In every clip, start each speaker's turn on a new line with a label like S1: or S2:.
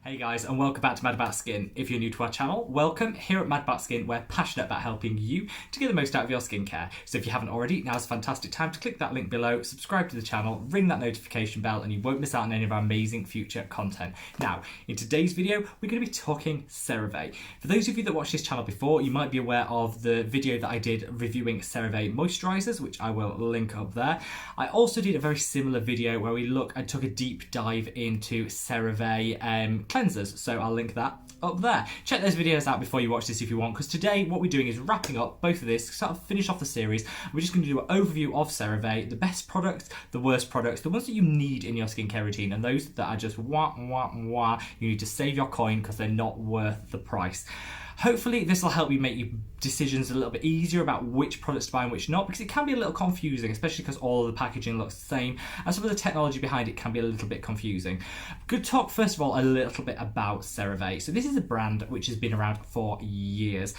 S1: Hey guys, and welcome back to Mad About Skin. If you're new to our channel, welcome. Here at Mad About Skin, we're passionate about helping you to get the most out of your skincare. So if you haven't already, now's a fantastic time to click that link below, subscribe to the channel, ring that notification bell, and you won't miss out on any of our amazing future content. Now, in today's video, we're going to be talking Cerave. For those of you that watched this channel before, you might be aware of the video that I did reviewing Cerave moisturizers, which I will link up there. I also did a very similar video where I took a deep dive into Cerave cleansers, so I'll link that up there. Check those videos out before you watch this if you want, because today what we're doing is wrapping up both of this, sort of finish off the series. We're just going to do an overview of Cerave, the best products, the worst products, the ones that you need in your skincare routine, and those that are just wah, wah, wah. You need to save your coin because they're not worth the price. Hopefully this will help you make your decisions a little bit easier about which products to buy and which not, because it can be a little confusing, especially because all of the packaging looks the same and some of the technology behind it can be a little bit confusing. Good talk first of all a little bit about Cerave. So this is a brand which has been around for years.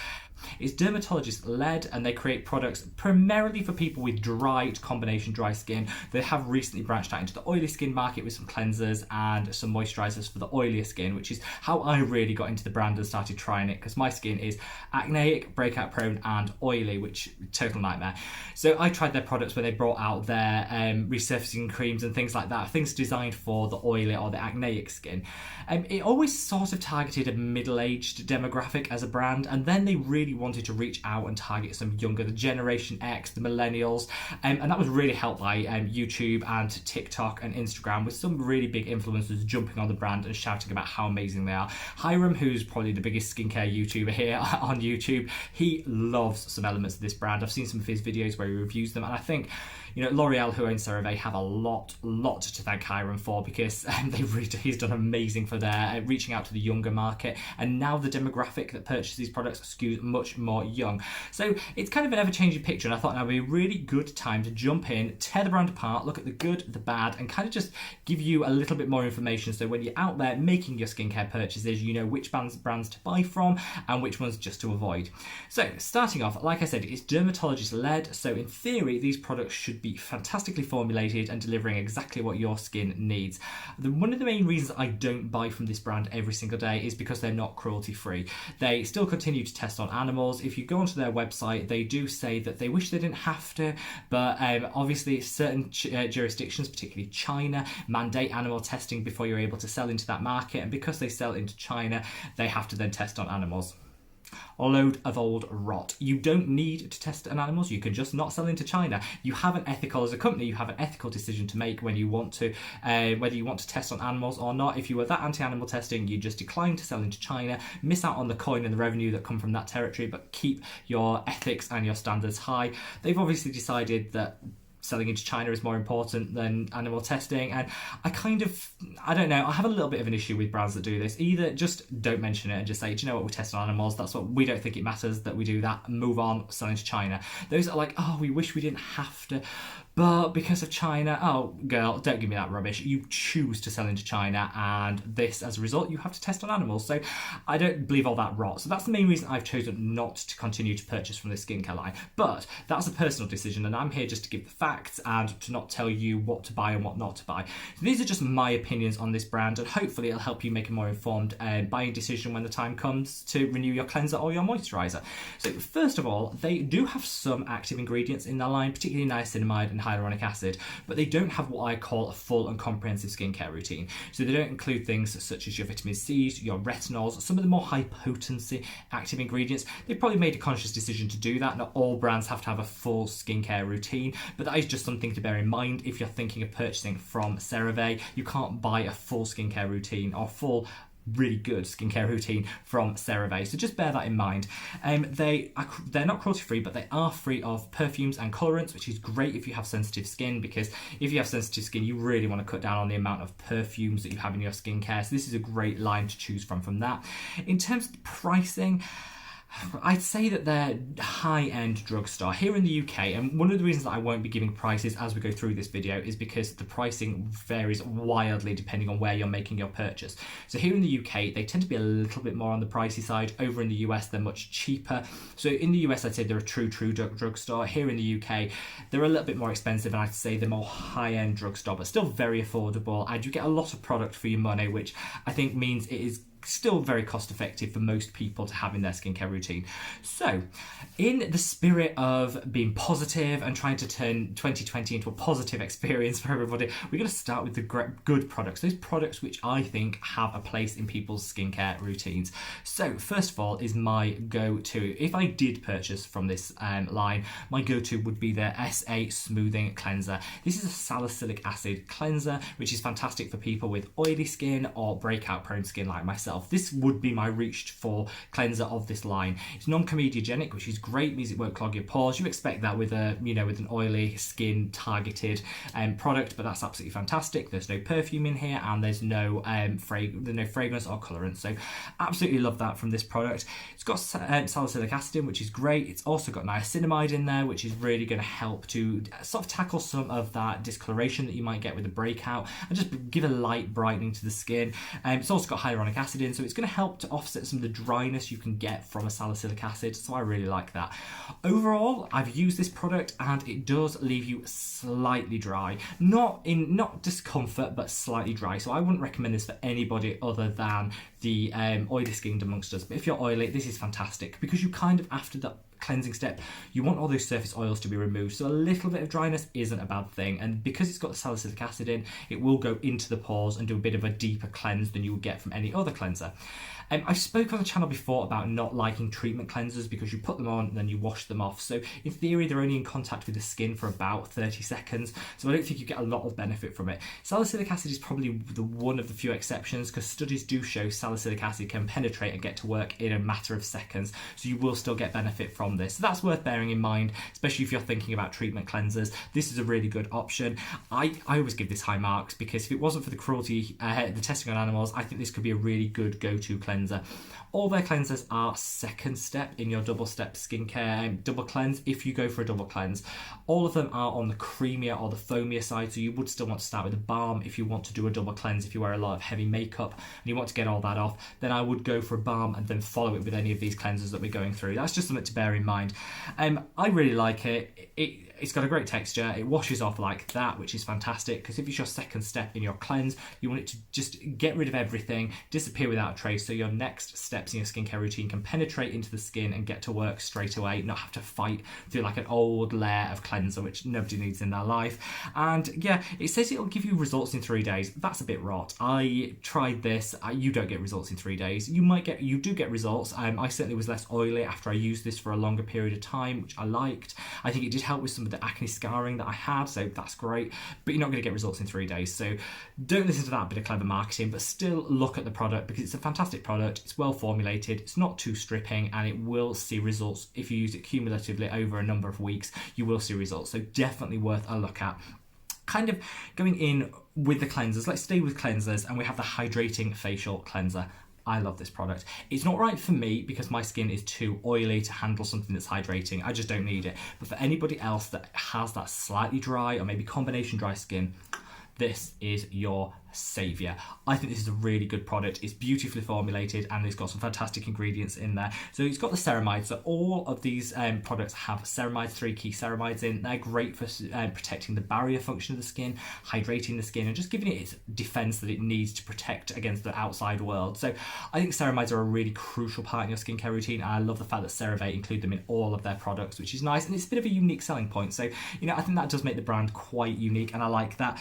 S1: It's dermatologist led and they create products primarily for people with dry to combination dry skin. They have recently branched out into the oily skin market with some cleansers and some moisturizers for the oilier skin, which is how I really got into the brand and started trying it, because my skin is acneic, breakout prone and oily, which total nightmare. So I tried their products when they brought out their resurfacing creams and things like that, things designed for the oily or the acneic skin. It always sort of targeted a middle-aged demographic as a brand, and then they really wanted to reach out and target some younger, the Generation X, the millennials, and that was really helped by YouTube and TikTok and Instagram, with some really big influencers jumping on the brand and shouting about how amazing they are. Hyram, who's probably the biggest skincare YouTuber here on YouTube, he loves some elements of this brand. I've seen some of his videos where he reviews them, and I think, you know, L'Oreal, who owns Cerave, have a lot to thank Hyram for, because he's done amazing for their reaching out to the younger market, and now the demographic that purchases these products skews much more young. So it's kind of an ever-changing picture, and I thought now would be a really good time to jump in, tear the brand apart, look at the good, the bad, and kind of just give you a little bit more information, so when you're out there making your skincare purchases, you know which brands to buy from and which ones just to avoid. So starting off, like I said, it's dermatologist led, so in theory these products should be fantastically formulated and delivering exactly what your skin needs. One of the main reasons I don't buy from this brand every single day is because they're not cruelty free. They still continue to test on animals. If you go onto their website, they do say that they wish they didn't have to, but obviously certain jurisdictions, particularly China, mandate animal testing before you're able to sell into that market, and because they sell into China, they have to then test on animals. A load of old rot. You don't need to test on animals, you can just not sell into China. You have an ethical, as a company, you have an ethical decision to make when you want to, whether you want to test on animals or not. If you were that anti-animal testing, you just decline to sell into China, miss out on the coin and the revenue that come from that territory, but keep your ethics and your standards high. They've obviously decided that selling into China is more important than animal testing, and I don't know, I have a little bit of an issue with brands that do this. Either just don't mention it and just say, do you know what, we test on animals, that's what we don't think it matters that we do that, move on, selling to China. Those are like, oh, we wish we didn't have to, but because of China, oh girl, don't give me that rubbish. You choose to sell into China, and this, as a result, you have to test on animals. So I don't believe all that rot. So that's the main reason I've chosen not to continue to purchase from this skincare line. But that's a personal decision, and I'm here just to give the facts and to not tell you what to buy and what not to buy. So these are just my opinions on this brand, and hopefully it'll help you make a more informed buying decision when the time comes to renew your cleanser or your moisturizer. So first of all, they do have some active ingredients in their line, particularly niacinamide and hyaluronic acid, but they don't have what I call a full and comprehensive skincare routine. So they don't include things such as your vitamin C's, your retinols, some of the more high potency active ingredients. They've probably made a conscious decision to do that. Not all brands have to have a full skincare routine, but that is just something to bear in mind if you're thinking of purchasing from Cerave. You can't buy a full skincare routine or full really good skincare routine from Cerave, so just bear that in mind. They're not cruelty free, but they are free of perfumes and colorants, which is great if you have sensitive skin, because if you have sensitive skin, you really want to cut down on the amount of perfumes that you have in your skincare. So this is a great line to choose from that. In terms of pricing, I'd say that they're high-end drugstore here in the UK, and one of the reasons that I won't be giving prices as we go through this video is because the pricing varies wildly depending on where you're making your purchase. So here in the UK, they tend to be a little bit more on the pricey side. Over in the US, they're much cheaper. So in the US, I'd say they're a true drugstore. Here in the UK, they're a little bit more expensive, and I'd say they're more high-end drugstore, but still very affordable, and you get a lot of product for your money, which I think means it is still very cost effective for most people to have in their skincare routine. So in the spirit of being positive and trying to turn 2020 into a positive experience for everybody, we're going to start with the good products, those products which I think have a place in people's skincare routines. So first of all is my go-to. If I did purchase from this line, my go-to would be their SA Smoothing Cleanser. This is a salicylic acid cleanser, which is fantastic for people with oily skin or breakout prone skin like myself. This would be my reached for cleanser of this line. It's non-comedogenic, which is great, means it won't clog your pores. You expect that with a, with an oily skin targeted product, but that's absolutely fantastic. There's no perfume in here, and there's no fragrance or colorant. So absolutely love that from this product. It's got salicylic acid in, which is great. It's also got niacinamide in there, which is really going to help to sort of tackle some of that discoloration that you might get with a breakout and just give a light brightening to the skin. It's also got hyaluronic acid in, so it's going to help to offset some of the dryness you can get from a salicylic acid, so I really like that. Overall, I've used this product and it does leave you slightly dry, not discomfort, but slightly dry, so I wouldn't recommend this for anybody other than the oily skinned amongst us. But if you're oily, this is fantastic, because you kind of, after that cleansing step, you want all those surface oils to be removed, so a little bit of dryness isn't a bad thing, and because it's got the salicylic acid in, it will go into the pores and do a bit of a deeper cleanse than you would get from any other cleanser. I spoke on the channel before about not liking treatment cleansers because you put them on and then you wash them off. So in theory, they're only in contact with the skin for about 30 seconds. So I don't think you get a lot of benefit from it. Salicylic acid is probably one of the few exceptions, because studies do show salicylic acid can penetrate and get to work in a matter of seconds. So you will still get benefit from this. So that's worth bearing in mind, especially if you're thinking about treatment cleansers. This is a really good option. I always give this high marks, because if it wasn't for the cruelty, the testing on animals, I think this could be a really good go-to cleanser. All their cleansers are second step in your double step skincare double cleanse if you go for a double cleanse. All of them are on the creamier or the foamier side, so you would still want to start with a balm if you want to do a double cleanse. If you wear a lot of heavy makeup and you want to get all that off, then I would go for a balm and then follow it with any of these cleansers that we're going through. That's just something to bear in mind. I really like it. It's got a great texture. It washes off like that, which is fantastic, because if it's your second step in your cleanse, you want it to just get rid of everything, disappear without a trace, so your next steps in your skincare routine can penetrate into the skin and get to work straight away, not have to fight through like an old layer of cleanser, which nobody needs in their life. And yeah, it says it'll give you results in 3 days. That's a bit rot. I tried this. You don't get results in 3 days. You do get results. I certainly was less oily after I used this for a longer period of time, which I liked. I think it did help with some of the acne scarring that I had, so that's great, but you're not going to get results in 3 days, so don't listen to that bit of clever marketing, but still look at the product, because it's a fantastic product. It's well formulated, it's not too stripping, and it will see results. If you use it cumulatively over a number of weeks, you will see results, so definitely worth a look at. Kind of going in with the cleansers, let's stay with cleansers, and we have the hydrating facial cleanser. I love this product. It's not right for me because my skin is too oily to handle something that's hydrating. I just don't need it. But for anybody else that has that slightly dry or maybe combination dry skin, this is your saviour. I think this is a really good product. It's beautifully formulated and it's got some fantastic ingredients in there. So it's got the ceramides. So all of these products have ceramides, 3 key ceramides in. They're great for protecting the barrier function of the skin, hydrating the skin, and just giving it its defense that it needs to protect against the outside world. So I think ceramides are a really crucial part in your skincare routine, and I love the fact that Cerave include them in all of their products, which is nice, and it's a bit of a unique selling point. So I think that does make the brand quite unique, and I like that.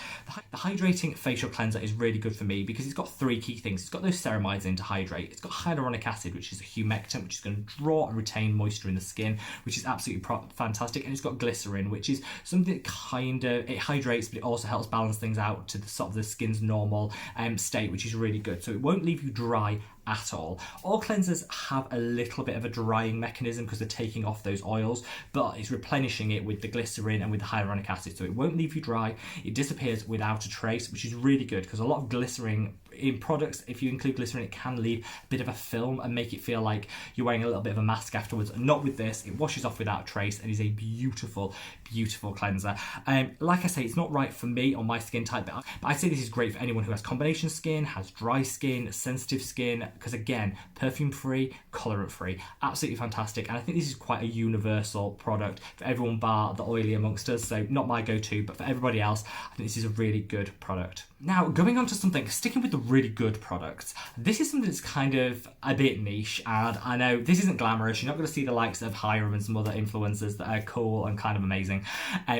S1: The hydrating facial cleanser is really good for me because it's got 3 key things. It's got those ceramides in to hydrate. It's got hyaluronic acid, which is a humectant, which is going to draw and retain moisture in the skin, which is absolutely fantastic. And it's got glycerin, which is something that it hydrates, but it also helps balance things out to the sort of the skin's normal state, which is really good. So it won't leave you dry at all. All cleansers have a little bit of a drying mechanism because they're taking off those oils, but it's replenishing it with the glycerin and with the hyaluronic acid, so it won't leave you dry. It disappears without a trace, which is really good because a lot of glycerin in products, if you include glycerin, it can leave a bit of a film and make it feel like you're wearing a little bit of a mask afterwards. Not with this. It washes off without trace and is a beautiful, beautiful cleanser. Like I say, it's not right for me on my skin type, but I'd say this is great for anyone who has combination skin, has dry skin, sensitive skin, because again, perfume free, colorant free, absolutely fantastic. And I think this is quite a universal product for everyone bar the oily amongst us. So not my go-to, but for everybody else, I think this is a really good product. Now, going on to something, sticking with the really good products, this is something that's kind of a bit niche, and I know this isn't glamorous. You're not going to see the likes of Hyram and some other influencers that are cool and kind of amazing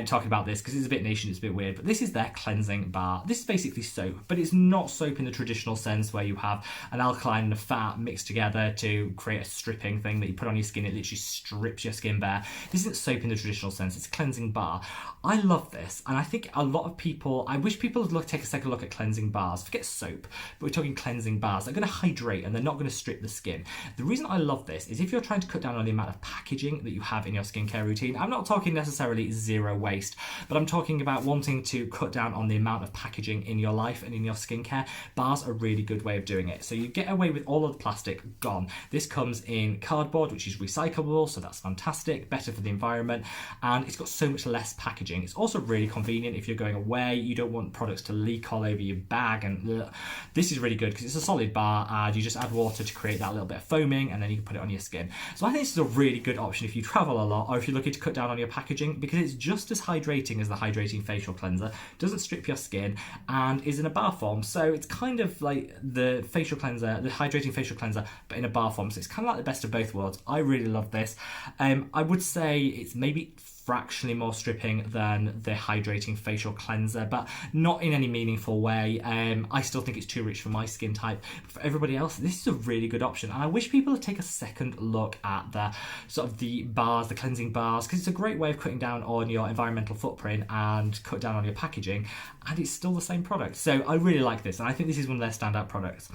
S1: talking about this, because it's a bit niche and it's a bit weird, but this is their cleansing bar. This is basically soap, but it's not soap in the traditional sense where you have an alkaline and a fat mixed together to create a stripping thing that you put on your skin. It literally strips your skin bare. This isn't soap in the traditional sense. It's a cleansing bar. I love this, and I think a lot of people, I wish people would take a second look at cleansing bars. Forget soap, but we're talking cleansing bars. They're going to hydrate and they're not going to strip the skin. The reason I love this is if you're trying to cut down on the amount of packaging that you have in your skincare routine. I'm not talking necessarily zero waste, but I'm talking about wanting to cut down on the amount of packaging in your life and in your skincare. Bars are a really good way of doing it. So you get away with all of the plastic gone. This comes in cardboard, which is recyclable, so that's fantastic, better for the environment, and it's got so much less packaging. It's also really convenient if you're going away, you don't want products to leak all over your bag, and this is really good because it's a solid bar and you just add water to create that little bit of foaming and then you can put it on your skin. So I think this is a really good option if you travel a lot or if you're looking to cut down on your packaging, because it's just as hydrating as the hydrating facial cleanser, doesn't strip your skin, and is in a bar form. So it's kind of like the facial cleanser, the hydrating facial cleanser, but in a bar form. So it's kind of like the best of both worlds. I really love this. I would say it's maybe fractionally more stripping than the hydrating facial cleanser, but not in any meaningful way. I still think it's too rich for my skin type. But for everybody else, this is a really good option, and I wish people would take a second look at the sort of the bars, the cleansing bars, because it's a great way of cutting down on your environmental footprint and cut down on your packaging, and it's still the same product. So I really like this, and I think this is one of their standout products.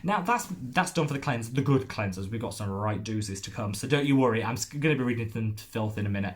S1: Now that's done for the good cleansers. We've got some right doozies to come, so don't you worry, I'm going to be reading them to filth in a minute.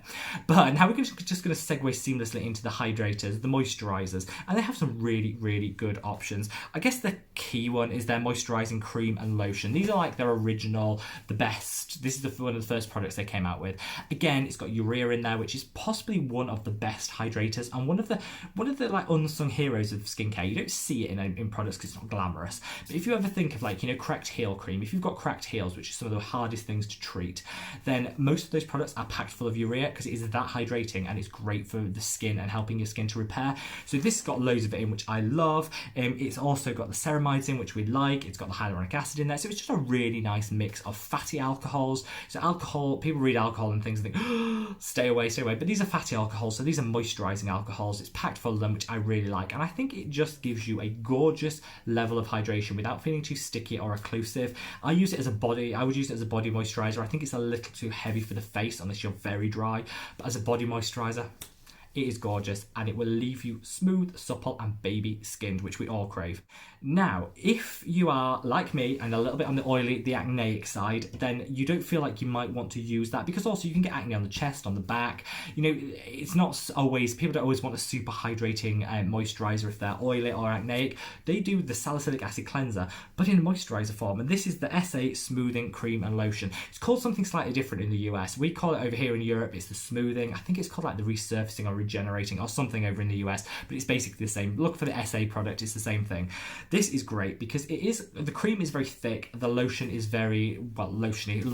S1: But now we're just going to segue seamlessly into the hydrators, the moisturizers, and they have some really, really good options. I guess the key one is their moisturizing cream and lotion. These are like their original, the best. This is one of the first products they came out with. Again, it's got urea in there, which is possibly one of the best hydrators and one of the like unsung heroes of skincare. You don't see it in products because it's not glamorous. But if you ever think of like, you know, cracked heel cream, if you've got cracked heels, which is some of the hardest things to treat, then most of those products are packed full of urea because it is that hydrating and it's great for the skin and helping your skin to repair. So this has got loads of it in, which I love. It's also got the ceramides in, which we like. It's got the hyaluronic acid in there. So it's just a really nice mix of fatty alcohols. So alcohol, people read alcohol and things and think, oh, stay away. But these are fatty alcohols. So these are moisturizing alcohols. It's packed full of them, which I really like. And I think it just gives you a gorgeous level of hydration without feeling too sticky or occlusive. I would use it as a body moisturizer. I think it's a little too heavy for the face unless you're very dry. But as a body moisturizer, it is gorgeous and it will leave you smooth, supple and baby skinned, which we all crave. Now, if you are like me and a little bit on the oily, the acneic side, then you don't feel like you might want to use that, because also you can get acne on the chest, on the back. You know, it's not always, people don't always want a super hydrating moisturizer if they're oily or acneic. They do the salicylic acid cleanser, but in moisturizer form. And this is the SA Smoothing Cream and Lotion. It's called something slightly different in the US. We call it over here in Europe, it's the smoothing. I think it's called like the resurfacing or regenerating or something over in the US, but it's basically the same. Look for the SA product, it's the same thing. This is great because the cream is very thick, the lotion is very, well, lotiony,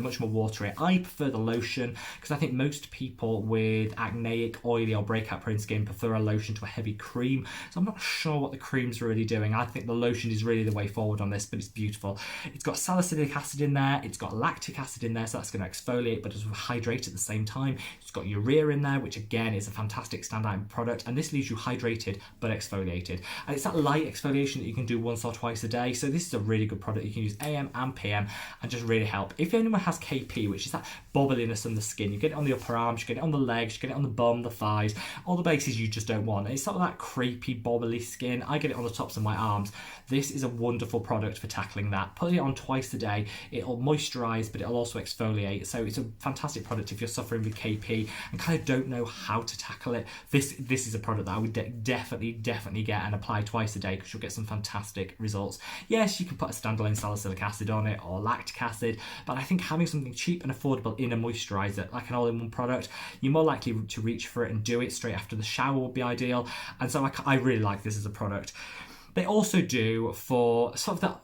S1: much more watery. I prefer the lotion because I think most people with acneic, oily or breakout prone skin prefer a lotion to a heavy cream. So I'm not sure what the cream's really doing. I think the lotion is really the way forward on this, but it's beautiful. It's got salicylic acid in there, it's got lactic acid in there, so that's going to exfoliate but also hydrate at the same time. It's got urea in there, which again is a fantastic standout product, and this leaves you hydrated but exfoliated. And it's that light exfoliation that you can do once or twice a day, so this is a really good product. You can use AM and PM and just really help. If anyone has KP, which is that bubbliness on the skin, you get it on the upper arms, you get it on the legs, you get it on the bum, the thighs, all the bases you just don't want. It's sort of that crepey, bobbly skin. I get it on the tops of my arms. This is a wonderful product for tackling that. Put it on twice a day. It'll moisturize, but it'll also exfoliate. So it's a fantastic product if you're suffering with KP and kind of don't know how to tackle tackle it. This is a product that I would definitely get and apply twice a day, because you'll get some fantastic results. Yes, you can put a standalone salicylic acid on it or lactic acid, but I think having something cheap and affordable in a moisturiser, like an all-in-one product, you're more likely to reach for it and do it straight after the shower would be ideal. And so I really like this as a product. They also do for sort of that,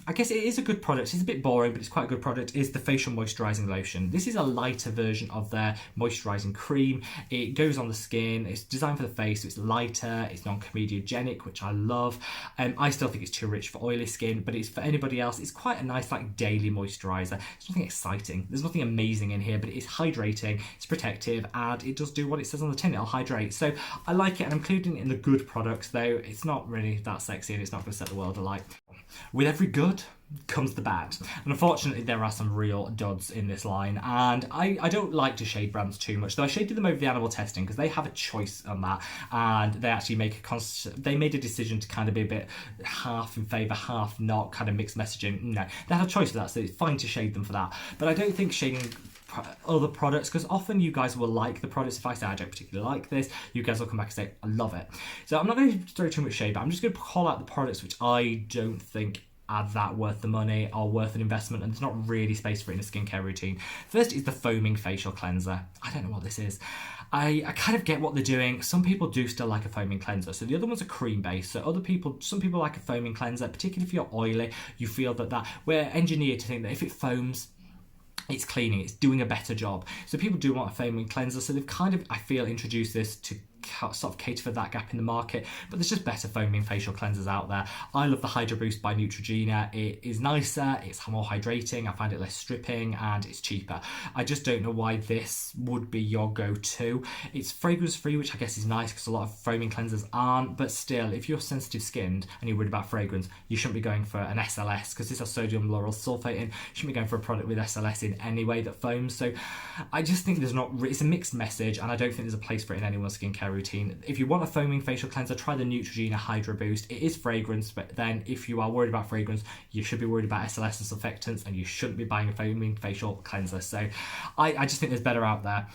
S1: I guess it is a good product, it's a bit boring, but it's quite a good product, is the facial moisturising lotion. This is a lighter version of their moisturising cream. It goes on the skin, it's designed for the face, so it's lighter, it's non-comedogenic, which I love. I still think it's too rich for oily skin, but it's for anybody else, it's quite a nice like daily moisturiser. It's nothing exciting, there's nothing amazing in here, but it is hydrating, it's protective, and it does do what it says on the tin, it'll hydrate. So I like it, and I'm including it in the good products, though it's not really that sexy and it's not going to set the world alight. With every good comes the bad, and unfortunately there are some real duds in this line, and I don't like to shade brands too much, though I shaded them over the animal testing because they have a choice on that, and they actually they made a decision to kind of be a bit half in favour, half not, kind of mixed messaging. No, they have a choice for that, so it's fine to shade them for that, but I don't think shading other products, because often you guys will like the products. If I say I don't particularly like this, you guys will come back and say I love it. So I'm not going to throw too much shade, but I'm just going to call out the products which I don't think are that worth the money or worth an investment, and there's not really space for it in a skincare routine. First is the foaming facial cleanser. I don't know what this is. I kind of get what they're doing. Some people do still like a foaming cleanser. So the other one's a cream base. So some people like a foaming cleanser, particularly if you're oily. You feel that we're engineered to think that if it foams, it's cleaning, it's doing a better job. So people do want a foaming cleanser, so they've kind of, I feel, introduced this to sort of cater for that gap in the market, but there's just better foaming facial cleansers out there. I love the Hydro Boost by Neutrogena. It is nicer, it's more hydrating, I find it less stripping, and it's cheaper. I just don't know why this would be your go-to. It's fragrance free, which I guess is nice because a lot of foaming cleansers aren't, but still, if you're sensitive skinned and you're worried about fragrance, you shouldn't be going for an SLS, because this has sodium lauryl sulfate in. You shouldn't be going for a product with SLS in anyway that foams. So I just think it's a mixed message, and I don't think there's a place for it in anyone's skincare routine. If you want a foaming facial cleanser, try the Neutrogena Hydro Boost. It is fragrance, but then if you are worried about fragrance, you should be worried about SLS and surfactants, and you shouldn't be buying a foaming facial cleanser. So I just think there's better out there.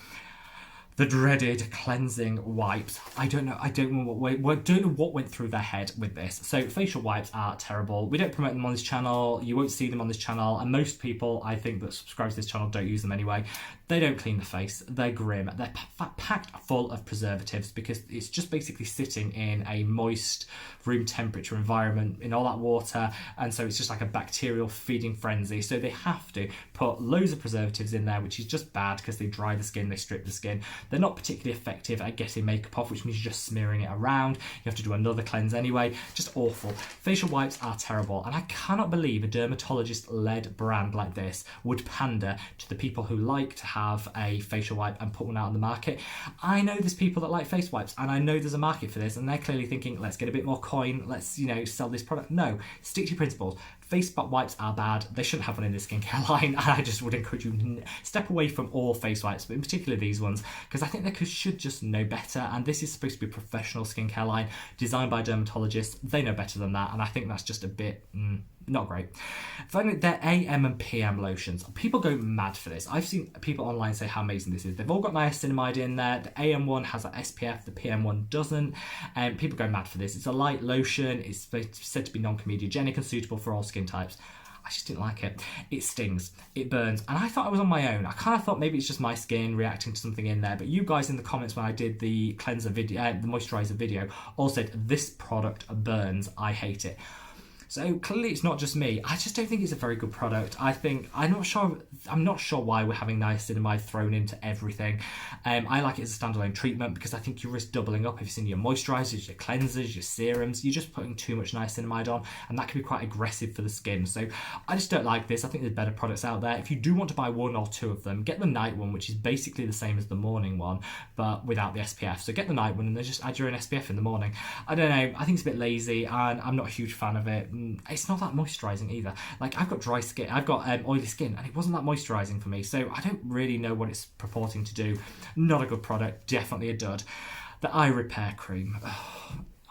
S1: The dreaded cleansing wipes. I don't know what went through their head with this. So facial wipes are terrible. We don't promote them on this channel. You won't see them on this channel, and most people, I think, that subscribe to this channel don't use them anyway. They don't clean the face. They're grim. They're packed full of preservatives, because it's just basically sitting in a moist room temperature environment in all that water, and so it's just like a bacterial feeding frenzy. So they have to put loads of preservatives in there, which is just bad because they dry the skin, they strip the skin. They're not particularly effective at getting makeup off, which means you're just smearing it around. You have to do another cleanse anyway. Just awful. Facial wipes are terrible, and I cannot believe a dermatologist-led brand like this would pander to the people who like to have a facial wipe and put one out on the market. I know there's people that like face wipes, and I know there's a market for this, and they're clearly thinking, let's get a bit more coin, let's, sell this product. No, stick to your principles. Face wipes are bad. They shouldn't have one in this skincare line, and I just would encourage you to step away from all face wipes, but in particular these ones, because I think they should just know better, and this is supposed to be a professional skincare line designed by dermatologists. They know better than that, and I think that's just a bit not great. Finally, they're AM and PM lotions. People go mad for this. I've seen people online say how amazing this is. They've all got niacinamide in there. The AM one has an SPF, the PM one doesn't, and people go mad for this. It's a light lotion. It's said to be non-comedogenic and suitable for all skin types. I just didn't like it. It stings, it burns, and I thought I was on my own. I kind of thought maybe it's just my skin reacting to something in there, but you guys in the comments when I did the cleanser video, the moisturizer video, all said this product burns, I hate it. So clearly it's not just me. I just don't think it's a very good product. I'm not sure why we're having niacinamide thrown into everything. I like it as a standalone treatment because I think you risk doubling up if it's in your moisturizers, your cleansers, your serums. You're just putting too much niacinamide on, and that can be quite aggressive for the skin. So I just don't like this. I think there's better products out there. If you do want to buy one or two of them, get the night one, which is basically the same as the morning one, but without the SPF. So get the night one and then just add your own SPF in the morning. I don't know. I think it's a bit lazy, and I'm not a huge fan of it. It's not that moisturising either. Like, I've got dry skin, I've got oily skin, and it wasn't that moisturising for me, so I don't really know what it's purporting to do. Not a good product, definitely a dud. The eye repair cream.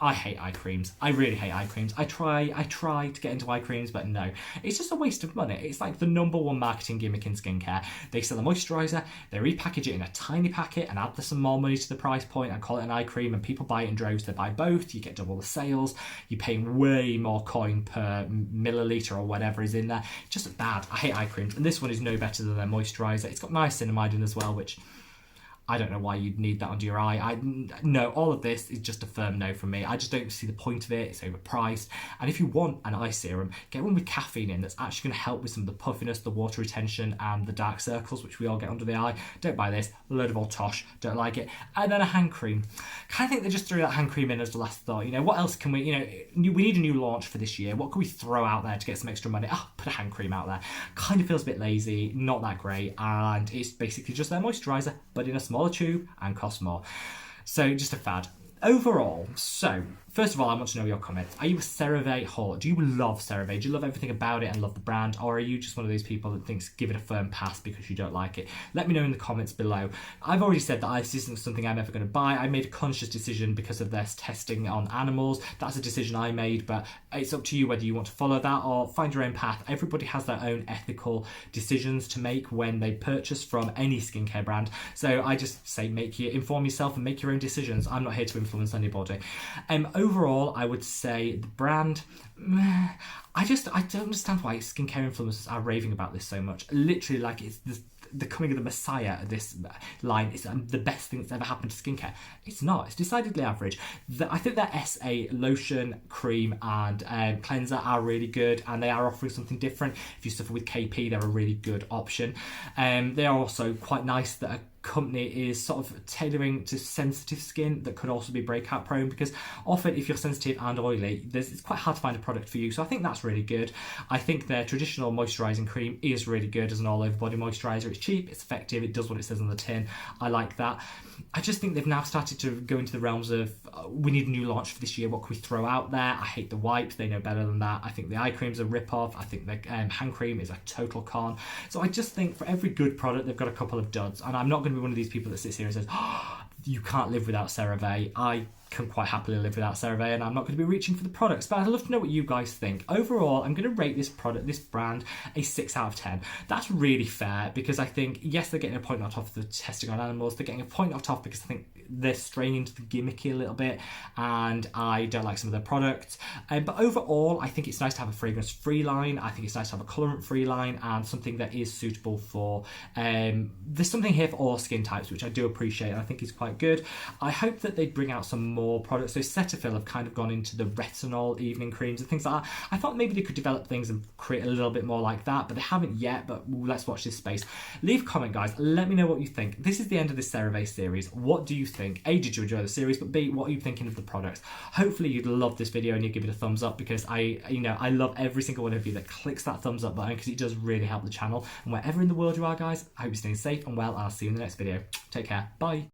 S1: I hate eye creams. I really hate eye creams. I try to get into eye creams, but no. It's just a waste of money. It's like the #1 marketing gimmick in skincare. They sell a moisturiser, they repackage it in a tiny packet and add some more money to the price point and call it an eye cream, and people buy it in droves. They buy both, you get double the sales, you're paying way more coin per milliliter or whatever is in there. Just bad. I hate eye creams. And this one is no better than their moisturiser. It's got niacinamide in as well, which I don't know why you'd need that under your eye. No, all of this is just a firm no from me. I just don't see the point of it. It's overpriced. And if you want an eye serum, get one with caffeine in that's actually going to help with some of the puffiness, the water retention, and the dark circles, which we all get under the eye. Don't buy this. A load of old tosh. Don't like it. And then a hand cream. Kind of think they just threw that hand cream in as the last thought. You know, what else can we, we need a new launch for this year. What can we throw out there to get some extra money? Put a hand cream out there. Kind of feels a bit lazy, not that great, and it's basically just their moisturiser, but in a smaller tube and costs more. So just a fad. Overall, so first of all, I want to know your comments. Are you a Cerave whore? Do you love Cerave? Do you love everything about it and love the brand? Or are you just one of those people that thinks give it a firm pass because you don't like it? Let me know in the comments below. I've already said that this isn't something I'm ever going to buy. I made a conscious decision because of their testing on animals. That's a decision I made, but it's up to you whether you want to follow that or find your own path. Everybody has their own ethical decisions to make when they purchase from any skincare brand. So I just say inform yourself and make your own decisions. I'm not here to influence anybody. Overall, I would say the brand, I don't understand why skincare influencers are raving about this so much. Literally, like it's the coming of the messiah of this line. It's the best thing that's ever happened to skincare. It's not. It's decidedly average. I think their SA lotion, cream, and cleanser are really good, and they are offering something different. If you suffer with KP, they're a really good option. They are also quite nice that a company is sort of tailoring to sensitive skin that could also be breakout prone, because often if you're sensitive and oily, it's quite hard to find a product for you. So I think that's really good. I think their traditional moisturising cream is really good as an all over body moisturiser. It's cheap, it's effective, it does what it says on the tin. I like that. I just think they've now started to go into the realms of we need a new launch for this year. What can we throw out there? I hate the wipes. They know better than that. I think the eye cream's a rip-off. I think the hand cream is a total con. So I just think for every good product, they've got a couple of duds. And I'm not going to be one of these people that sits here and says, you can't live without Cerave. I can quite happily live without Cerave, and I'm not going to be reaching for the products, but I'd love to know what you guys think. Overall, I'm going to rate this brand a 6 out of 10. That's really fair, because I think, yes, they're getting a point knocked off the testing on animals. They're getting a point knocked off because I think they're straying into the gimmicky a little bit, and I don't like some of their products. But overall, I think it's nice to have a fragrance-free line. I think it's nice to have a colorant-free line, and something that is suitable for, there's something here for all skin types, which I do appreciate, and I think is quite good. I hope that they bring out some more products. So Cetaphil have kind of gone into the retinol evening creams and things like that. I thought maybe they could develop things and create a little bit more like that, but they haven't yet. But let's watch this space. Leave a comment, guys. Let me know what you think. This is the end of this Cerave series. What do you think? A, did you enjoy the series? But B, what are you thinking of the products? Hopefully you'd love this video and you'd give it a thumbs up, because I love every single one of you that clicks that thumbs up button, because it does really help the channel. And wherever in the world you are, guys, I hope you're staying safe and well, and I'll see you in the next video. Take care. Bye.